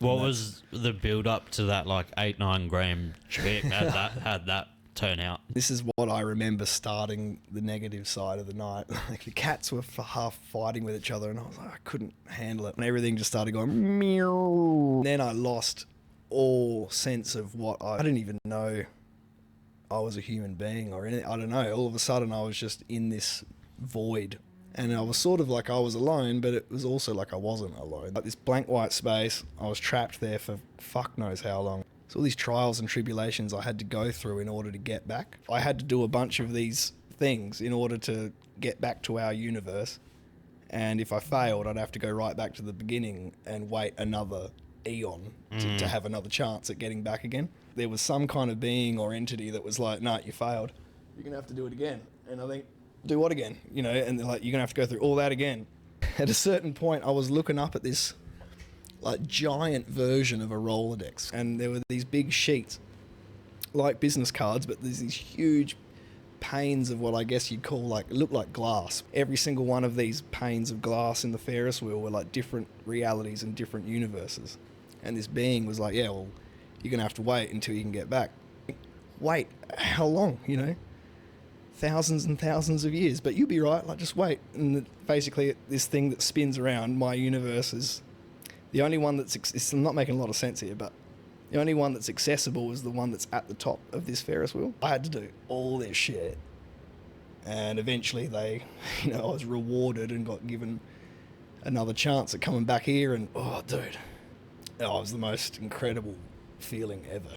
What was the build up to that, like 8-9 gram chick? Had that turn out? This is what I remember starting the negative side of the night. Like the cats were half fighting with each other, and I was like, I couldn't handle it, and everything just started going meow. Then I lost all sense of what I didn't even know I was a human being or anything. I don't know. All of a sudden, I was just in this void. And I was sort of like I was alone, but it was also like I wasn't alone. Like this blank white space, I was trapped there for fuck knows how long. So all these trials and tribulations I had to go through in order to get back. I had to do a bunch of these things in order to get back to our universe. And if I failed, I'd have to go right back to the beginning and wait another eon to have another chance at getting back again. There was some kind of being or entity that was like, nah, you failed. You're going to have to do it again. And I think, do what again? You know, and they're like, you're going to have to go through all that again. At a certain point, I was looking up at this like giant version of a Rolodex, and there were these big sheets, like business cards, but there's these huge panes of what I guess you'd call like, it looked like glass. Every single one of these panes of glass in the Ferris wheel were like different realities and different universes. And this being was like, yeah, well, you're going to have to wait until you can get back. Wait, how long, you know? Thousands and thousands of years, but you'll be right, like just wait. And basically this thing that spins around my universe is the only one that's, it's not making a lot of sense here, but the only one that's accessible is the one that's at the top of this Ferris wheel. I had to do all this shit, and eventually they, you know, I was rewarded and got given another chance at coming back here, and oh dude, it was the most incredible feeling ever.